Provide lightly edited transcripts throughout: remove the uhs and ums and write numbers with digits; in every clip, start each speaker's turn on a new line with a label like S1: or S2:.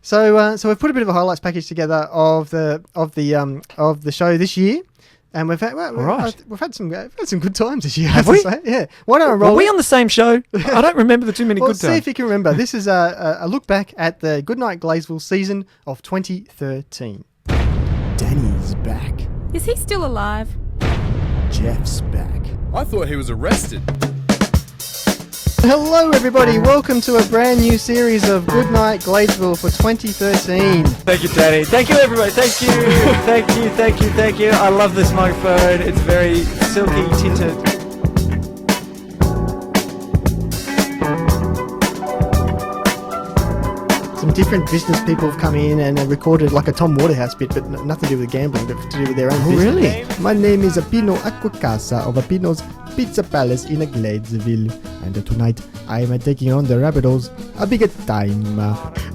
S1: So we've put a bit of a highlights package together of the show this year, and we've had we've had some good times this year.
S2: Have we?
S1: Yeah. Why don't I roll?
S2: Were we on the same show? I don't remember the too many good times.
S1: See if you can remember. This is a look back at the Goodnight Glaysville season of 2013. Danny's back.
S3: Is he still alive?
S1: Jeff's back.
S4: I thought he was arrested.
S1: Hello everybody, welcome to a brand new series of Goodnight Glaysville for 2013.
S2: Thank you, Danny. Thank you, everybody. Thank you. I love this microphone. It's very silky tinted.
S1: Some different business people have come in and recorded like a Tom Waterhouse bit, but nothing to do with gambling, but to do with their own business.
S2: Really?
S1: My name is Pino Aquacasa of Pino's Pizza Palace in Glaysville, and tonight I am taking on the Rabbitohs a big time.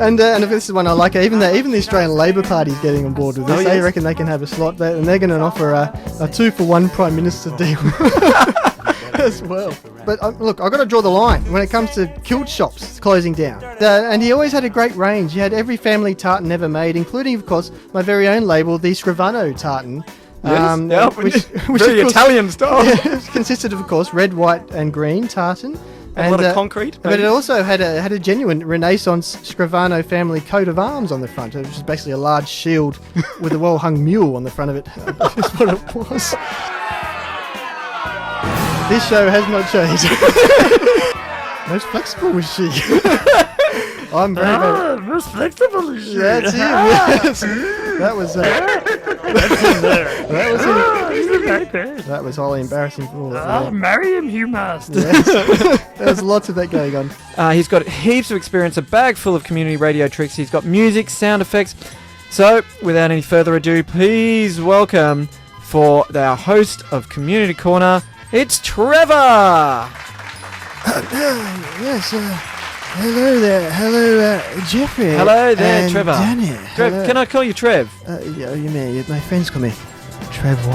S1: And if this is one I like, even the Australian Labor Party is getting on board with this. They reckon they can have a slot there, and they're going to offer a 2-for-1 Prime Minister deal. As well. But look, I've got to draw the line when it comes to kilt shops closing down. And he always had a great range. He had every family tartan ever made, including, of course, my very own label, the Scrivano tartan.
S2: Yes,
S1: which
S2: very Italian style.
S1: Yeah, consisted of course, red, white and green tartan.
S2: And a lot of concrete.
S1: But it also had a genuine Renaissance Scrivano family coat of arms on the front, which is basically a large shield with a well-hung mule on the front of it. That's what it was. This show has not changed. Most flexible was she. I'm very
S2: most flexible is she.
S1: That's him. Yes. That was that was highly embarrassing for all of us.
S2: Marry him, you must.
S1: Yes. There's lots of that going on.
S2: He's got heaps of experience, a bag full of community radio tricks. He's got music, sound effects. So, without any further ado, please welcome for our host of Community Corner, it's Trevor!
S1: Yes, hello there. Hello, Jeffrey.
S2: Hello there,
S1: and
S2: Trevor.
S1: Danny.
S2: Trev, can I call you Trev?
S1: Yeah, you may. My friends call me Trevor.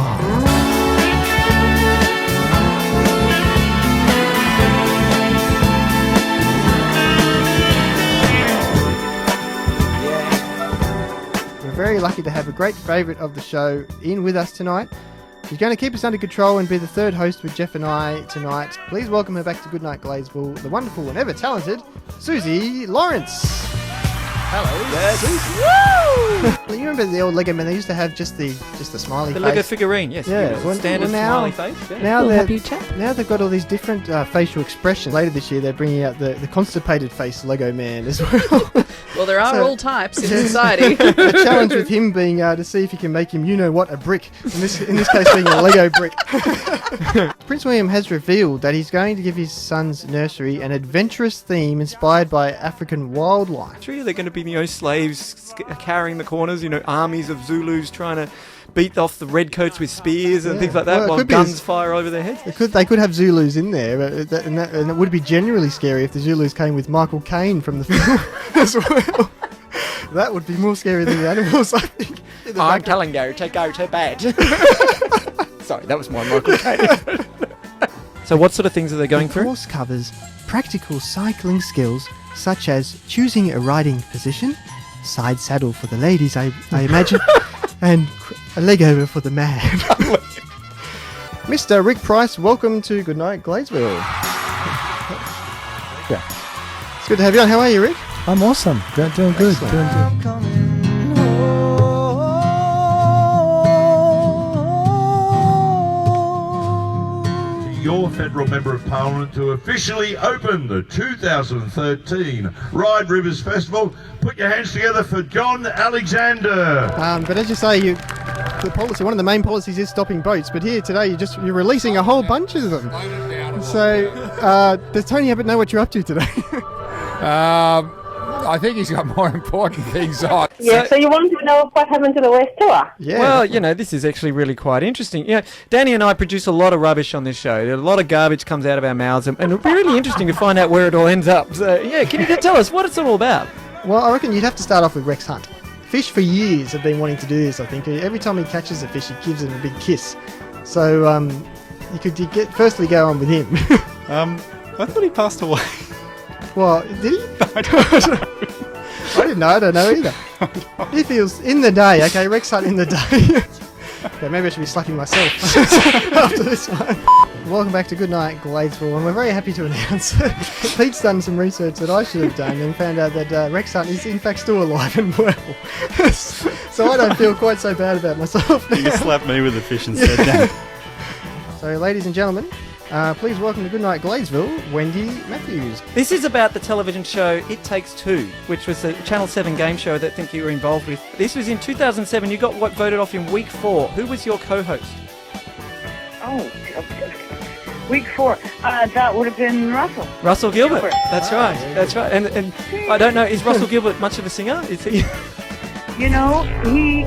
S1: We're very lucky to have a great favourite of the show in with us tonight. She's going to keep us under control and be the third host with Jeff and I tonight. Please welcome her back to Goodnight Glaysville, the wonderful and ever talented Susie Lawrence.
S2: Hello,
S1: Woo! You remember the old Lego men? They used to have just the smiley face.
S2: The Lego figurine, yes.
S1: Yeah.
S2: Standard smiley face. Yeah.
S1: Now they've got all these different facial expressions. Later this year, they're bringing out the constipated face Lego man as well.
S3: Well, there are all types in society.
S1: A challenge with him being to see if you can make him, a brick. In this case, being a Lego brick. Prince William has revealed that he's going to give his son's nursery an adventurous theme inspired by African wildlife.
S2: Sure, they're going to be slaves carrying the corners, armies of Zulus trying to beat off the redcoats with spears and things like that while guns fire over their heads.
S1: They could have Zulus in there, and it would be generally scary if the Zulus came with Michael Caine from the film as well. That would be more scary than the animals, I think.
S2: I'm telling you, to go to bed. Sorry, that was my Michael Caine. So what sort of things are they going through?
S1: The course covers practical cycling skills such as choosing a riding position, side saddle for the ladies, I imagine, and a leg over for the man. Mr. Rick Price, welcome to Goodnight Glaysville. Yeah. It's good to have you on. How are you, Rick?
S5: I'm awesome. Doing good.
S6: Your federal member of parliament to officially open the 2013 Ride Rivers Festival. Put your hands together for John Alexander.
S1: But as you say, the policy, one of the main policies is stopping boats. But here today, you're releasing a whole bunch of them. So does Tony Abbott know what you're up to today?
S4: I think he's got more important things on.
S7: Yeah, so you wanted to know what happened to the West Tour?
S1: Yeah.
S2: Well, this is actually really quite interesting. Danny and I produce a lot of rubbish on this show. A lot of garbage comes out of our mouths, and it'll be really interesting to find out where it all ends up. So, can you tell us what it's all about?
S1: Well, I reckon you'd have to start off with Rex Hunt. Fish for years have been wanting to do this, I think. Every time he catches a fish, he gives it a big kiss. So you could firstly go on with him.
S8: I thought he passed away.
S1: Well, did he?
S8: I don't know.
S1: I didn't know. I don't know either. He feels in the day. Okay, Rex Hunt in the day. Okay, maybe I should be slapping myself after this one. Welcome back to Goodnight Gladesville, and we're very happy to announce that Pete's done some research that I should have done and found out that Rex Hunt is in fact still alive and well. So I don't feel quite so bad about myself now.
S8: You can slap me with a fish instead. Yeah.
S1: So, ladies and gentlemen, please welcome to Goodnight Gladesville, Wendy Matthews.
S2: This is about the television show It Takes Two, which was a Channel 7 game show that I think you were involved with. This was in 2007. You got what voted off in week 4. Who was your co-host?
S7: Oh, okay. Week 4. That would have been Russell.
S2: Russell Gilbert.
S7: Gilbert.
S2: That's right. That's right. And I don't know, is Russell Gilbert much of a singer? Is he?
S7: You know, he...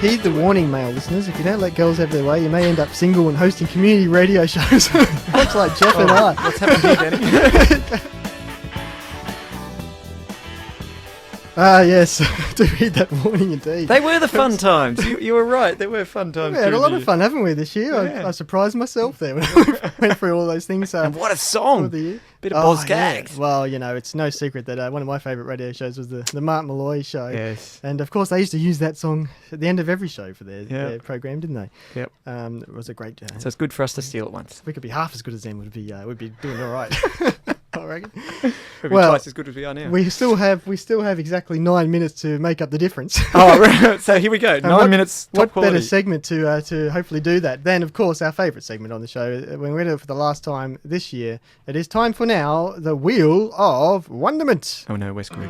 S1: Heed the warning, male listeners. If you don't let girls have their way, you may end up single and hosting community radio shows. Much like Jeff and I.
S2: What's happened here, Danny?
S1: Yes. Do read that warning indeed.
S2: They were the fun times. You were right. They were fun times.
S1: We had a lot of
S2: year.
S1: fun, haven't we, this year?
S2: Yeah.
S1: I surprised myself there when I went through all those things.
S2: And what a song!
S1: The year.
S2: Bit of Boz
S1: yeah.
S2: Gags.
S1: Well, you know, it's no secret that one of my favourite radio shows was the Mark Malloy show.
S2: Yes.
S1: And of course, they used to use that song at the end of every show for their program, didn't they?
S2: Yep.
S1: It was a great.
S2: So it's good for us to steal it once.
S1: If we could be half as good as them, we'd be doing all right. I reckon.
S2: We'd be twice as good as we are now.
S1: We still have exactly 9 minutes to make up the difference.
S2: Oh, right. So here we go. 9 minutes. Top
S1: What
S2: quality.
S1: better segment to hopefully do that than, of course, our favourite segment on the show. When we're doing it for the last time this year, it is time for now the Wheel of Wonderment.
S2: Oh no, we're screwed.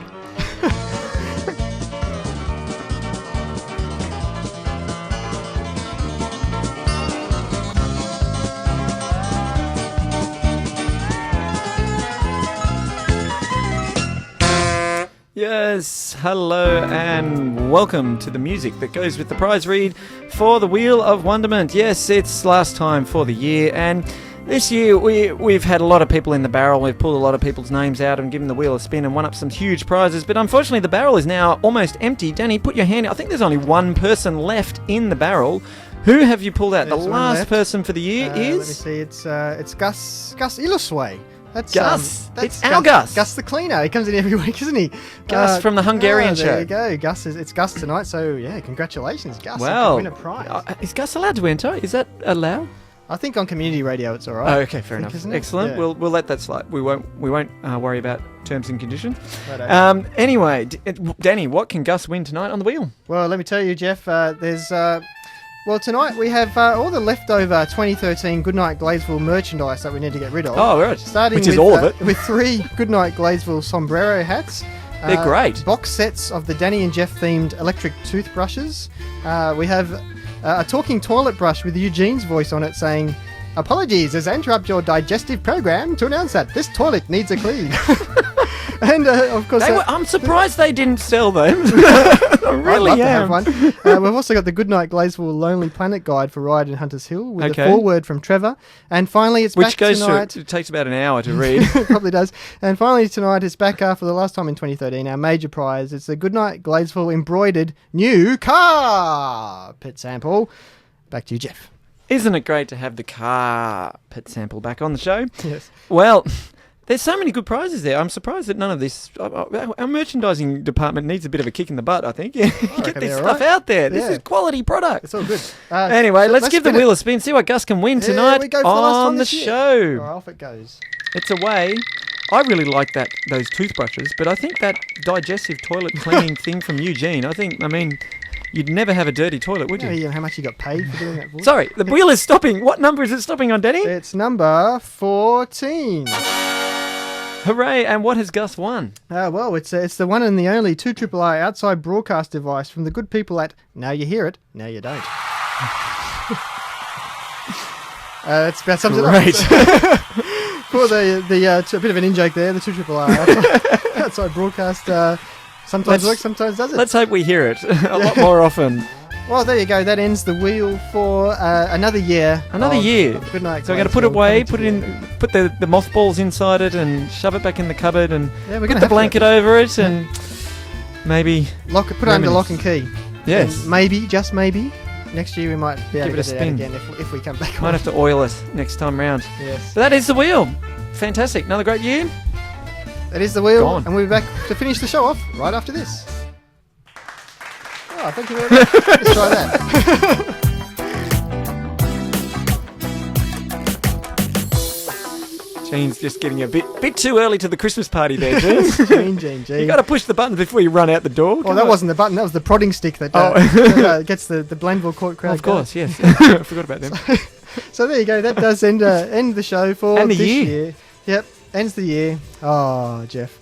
S2: Yes, hello and welcome to the music that goes with the prize read for the Wheel of Wonderment. Yes, it's last time for the year, and this year we've had a lot of people in the barrel. We've pulled a lot of people's names out and given the wheel a spin and won up some huge prizes, but unfortunately the barrel is now almost empty. Danny, put your hand out. I think there's only one person left in the barrel. Who have you pulled out?
S1: There's
S2: the
S1: one
S2: last
S1: left.
S2: person for the year
S1: Let me
S2: is...
S1: see. It's Gus Illusway. That's
S2: Gus.
S1: That's
S2: It's our Gus.
S1: Gus the cleaner. He comes in every week, isn't he?
S2: Gus from the Hungarian show.
S1: There you go. Gus it's Gus tonight. So yeah, congratulations, Gus.
S2: Well,
S1: you can win a prize.
S2: is Gus allowed to enter? Is that allowed?
S1: I think on community radio it's all right.
S2: Oh, okay, fair enough.
S1: Isn't it?
S2: Excellent.
S1: Yeah.
S2: We'll let that slide. We won't worry about terms and conditions.
S1: Righto.
S2: Anyway, Danny, what can Gus win tonight on the wheel?
S1: Well, let me tell you, Jeff. Well, tonight we have all the leftover 2013 Goodnight Gladesville merchandise that we need to get rid of.
S2: Oh, right.
S1: Starting
S2: Which
S1: with,
S2: is all of it.
S1: With 3 Goodnight Gladesville sombrero hats.
S2: They're great.
S1: Box sets of the Danny and Jeff themed electric toothbrushes. We have a talking toilet brush with Eugene's voice on it saying, "Apologies as I interrupt your digestive program to announce that this toilet needs a clean." And of course,
S2: I'm surprised they didn't sell them. I really
S1: I'd love
S2: am.
S1: to have one. We've also got the Goodnight Gladesville Lonely Planet guide for Ride in Hunters Hill with a foreword from Trevor. And finally, it's
S2: Which
S1: back
S2: goes
S1: tonight.
S2: it takes about an hour to read.
S1: Probably does. And finally tonight, it's back for the last time in 2013, our major prize. It's the Goodnight Gladesville embroidered new carpet sample. Back to you, Jeff.
S2: Isn't it great to have the carpet sample back on the show?
S1: Yes.
S2: Well, there's so many good prizes there. I'm surprised that none of this... Our merchandising department needs a bit of a kick in the butt, I think. Get this stuff out there. This is quality product.
S1: It's all good.
S2: Anyway, let's give the wheel a spin, see what Gus can win tonight
S1: we go for the last
S2: on
S1: one
S2: the
S1: this year.
S2: show.
S1: All right, off it goes.
S2: It's a way... I really like those toothbrushes, but I think that digestive toilet cleaning thing from Eugene, I mean, you'd never have a dirty toilet, would you?
S1: You know how much you got paid for doing that voice?
S2: Sorry, the wheel is stopping. What number is it stopping on, Danny?
S1: It's number 14.
S2: Hooray, and what has Gus won?
S1: Well, it's the one and the only 2RRR outside broadcast device from the good people at Now You Hear It, Now You Don't. That's about sums it up. For a bit of an in-joke there, the 2RRR outside broadcast sometimes works, sometimes doesn't.
S2: Let's hope we hear it a lot more often.
S1: Well, there you go. That ends the wheel for another year.
S2: Another year.
S1: Good night.
S2: So we're going to put it away, put the mothballs inside it, and shove it back in the cupboard, and
S1: we're
S2: put the blanket over it, and maybe
S1: put it under lock and key.
S2: Yes.
S1: And maybe, just maybe, next year we might be able
S2: Give
S1: to
S2: it a
S1: get it out
S2: spin
S1: again if we come back.
S2: Might have to oil it next time round.
S1: Yes.
S2: But that is the wheel. fantastic. Another great year.
S1: That is the wheel,
S2: Gone.
S1: and we'll be back to finish the show off right after this. Oh, thank you very much. Let's try that.
S2: Gene's just getting a bit too early to the Christmas party there, Gene.
S1: Gene.
S2: You got to push the buttons before you run out the door.
S1: Oh,
S2: Come
S1: that
S2: on.
S1: wasn't the button. That was the prodding stick that, gets the Blandville Court crowd.
S2: Of course,
S1: going.
S2: yes. I forgot about them.
S1: So there you go. That does end the show for
S2: And the
S1: this
S2: year.
S1: year. Yep, ends the year. Oh, Jeff.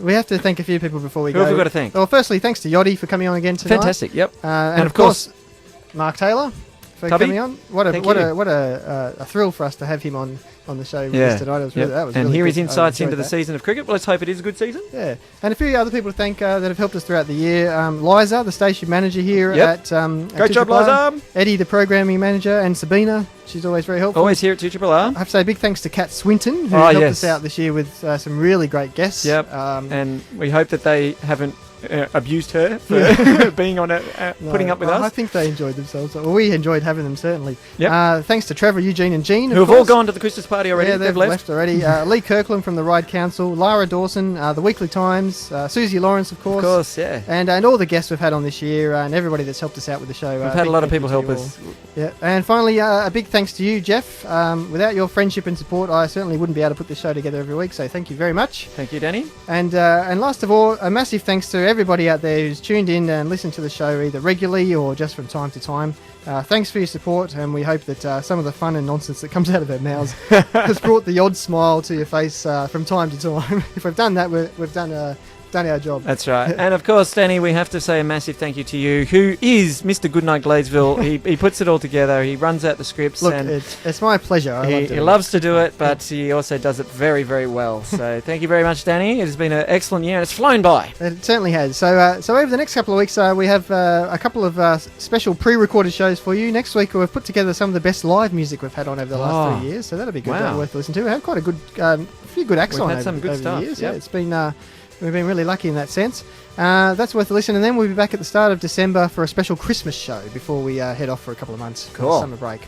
S1: We have to thank a few people before we
S2: Who
S1: go.
S2: have we got to thank?
S1: Well, firstly, thanks to Yachty for coming on again tonight.
S2: Fantastic, yep.
S1: And of course, Mark Taylor for
S2: Tubby,
S1: coming on. What
S2: thank you.
S1: a thrill for us to have him on the show with
S2: Yeah.
S1: us tonight. It was
S2: Yep.
S1: really, that was
S2: and
S1: really
S2: here
S1: good.
S2: his insights
S1: I
S2: into the
S1: enjoyed that.
S2: season of cricket. Well, let's hope it is a good season.
S1: Yeah, and a few other people to thank that have helped us throughout the year. Liza, the station manager here
S2: Yep.
S1: at
S2: Great job,
S1: 2RRR.
S2: Liza.
S1: Eddie, the programming manager, and Sabina. She's always very helpful.
S2: Always here at 2RRR.
S1: I have to say big thanks to Kat Swinton, who
S2: Oh,
S1: helped
S2: yes.
S1: us out this year with some really great guests.
S2: Yep. And we hope that they haven't abused her for being on it, putting up with
S1: I
S2: us.
S1: think they enjoyed themselves. Well, we enjoyed having them, certainly.
S2: Yep.
S1: Thanks to Trevor, Eugene, and Jean,
S2: Who have all gone to the Christmas party already.
S1: Yeah, they've
S2: left.
S1: already. Lee Kirkland from the Ride Council, Lara Dawson, the Weekly Times, Susie Lawrence, of course.
S2: Of course, yeah.
S1: And all the guests we've had on this year, and everybody that's helped us out with the show.
S2: We've had a lot of people help us.
S1: Yeah, and finally, a big thanks to you, Jeff. Without your friendship and support, I certainly wouldn't be able to put this show together every week. So thank you very much.
S2: Thank you, Danny.
S1: And last of all, a massive thanks to everybody out there who's tuned in and listened to the show either regularly or just from time to time. Thanks for your support, and we hope that some of the fun and nonsense that comes out of our mouths has brought the odd smile to your face from time to time. If we've done that, we've done our job.
S2: That's right. And of course, Danny, we have to say a massive thank you to you, who is Mr. Goodnight Gladesville. he puts it all together. He runs out the scripts.
S1: Look,
S2: and
S1: it's my pleasure.
S2: he loves to do it, but he also does it very, very well. So thank you very much, Danny. It has been an excellent year, and it's flown by.
S1: It certainly has. So over the next couple of weeks, we have a couple of special pre-recorded shows for you. Next week, we've put together some of the best live music we've had on over the last 3 years. So that'll be good.
S2: Wow.
S1: Worth listening to. We have quite a good, few good acts
S2: We've
S1: on
S2: had
S1: over,
S2: some good
S1: over
S2: stuff,
S1: the years.
S2: yep.
S1: Yeah, it's been. We've been really lucky in that sense. That's worth a listen. And then we'll be back at the start of December for a special Christmas show before we head off for a couple of months for
S2: Cool.
S1: the summer break.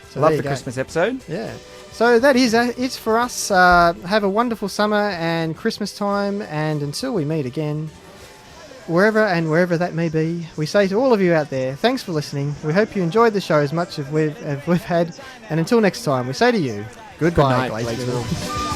S1: So
S2: Love
S1: there
S2: the
S1: you go.
S2: Christmas episode.
S1: Yeah. So that is it for us. Have a wonderful summer and Christmas time. And until we meet again, wherever that may be, we say to all of you out there, thanks for listening. We hope you enjoyed the show as much as we've had. And until next time, we say to you, goodbye,
S2: Good night,
S1: Gladesville.
S2: Gladesville.